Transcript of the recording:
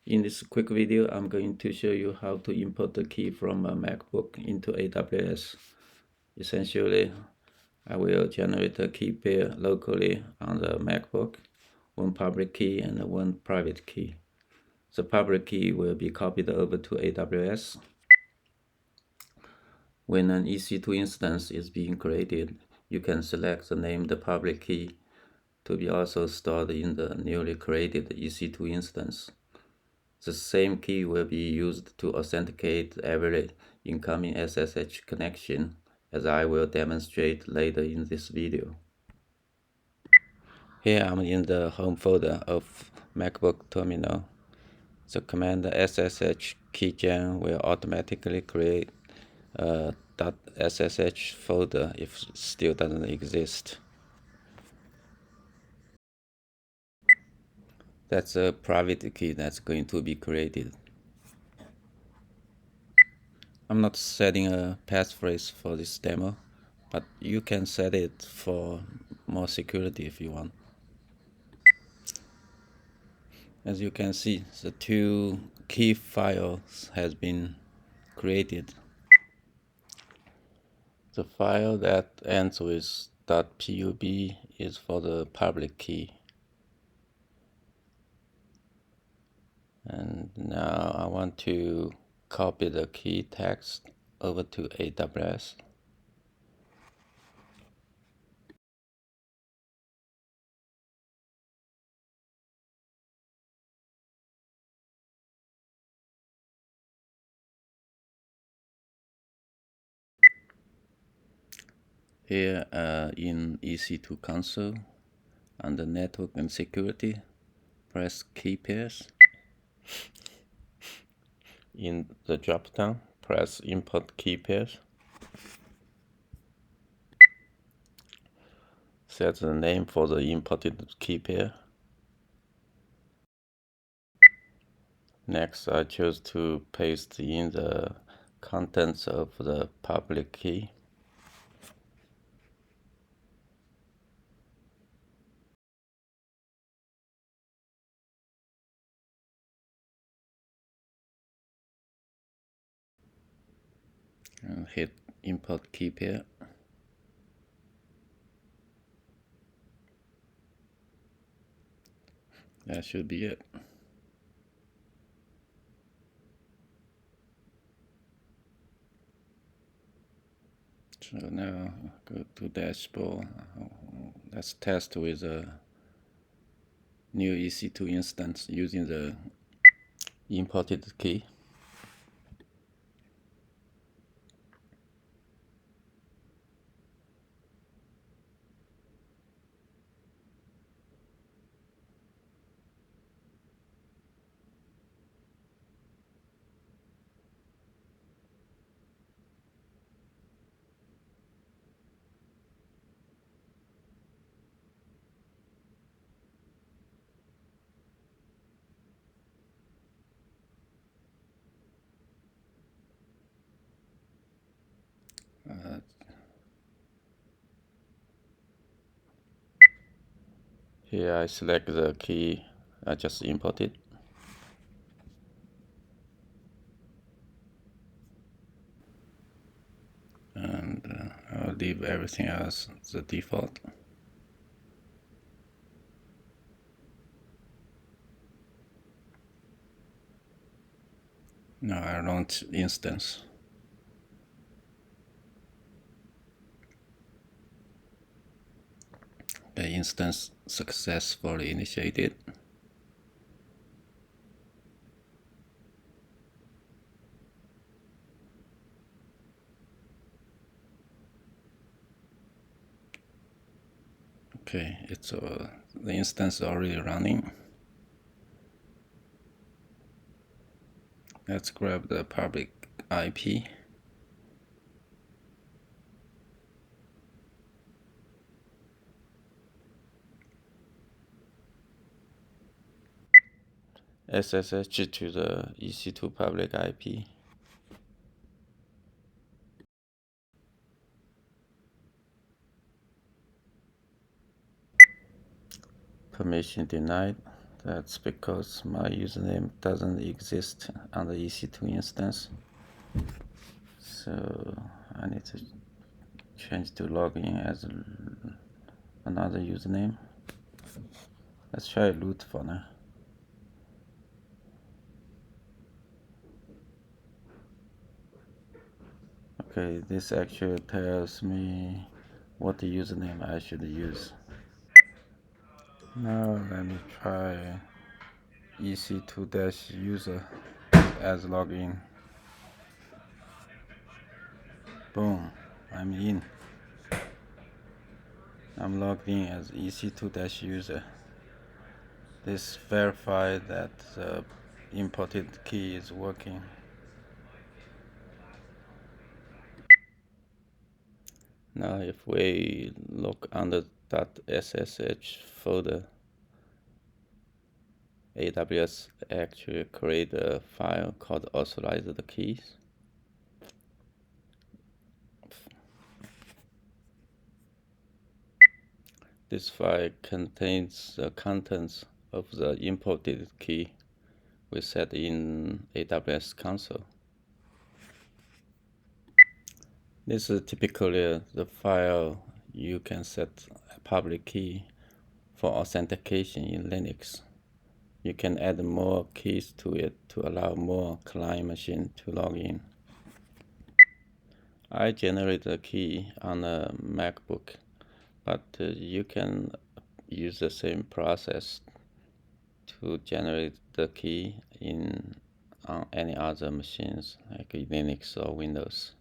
In this quick video, I'm going to show you how to import the key from a MacBook into AWS. Essentially, I will generate a key pair locally on the MacBook, one public key and one private key. The public key will be copied over to AWS. When an EC2 instance is being created, you can select the named public key to be also stored in the newly created EC2 instance. The same key will be used to authenticate every incoming SSH connection, as I will demonstrate later in this video. Here I'm in the home folder of MacBook terminal. The command SSH keygen will automatically create a .ssh folder if it still doesn't exist. That's a private key that's going to be created. I'm not setting a passphrase for this demo, but you can set it for more security if you want. As you can see, the two key files has been created. The file that ends with .pub is for the public key. And now I want to copy the key text over to AWS. Here in EC2 console, under network and security, press key pairs. In the dropdown, press import key pairs. Set the name for the imported key pair. Next, I choose to paste in the contents of the public key. And hit import key pair. That should be it. So now go to dashboard. Let's test with a new EC2 instance using the imported key. Here I select the key I just imported. And I'll leave everything else the default. Now I launch instance. The instance successfully initiated. Okay, it's the instance is already running. Let's grab the public IP. SSH to the EC2 public IP. Permission denied. That's because my username doesn't exist on the EC2 instance. So I need to change to login as another username. Let's try root for now. Okay, this actually tells me what the username I should use. Now let me try EC2-user as login. Boom, I'm in. I'm logged in as EC2-user. This verifies that the imported key is working. Now if we look under .ssh folder, AWS actually create a file called authorized keys. This file contains the contents of the imported key we set in AWS console. This is typically the file you can set a public key for authentication in Linux. You can add more keys to it to allow more client machines to log in. I generated a key on a MacBook, but you can use the same process to generate the key on any other machines like Linux or Windows.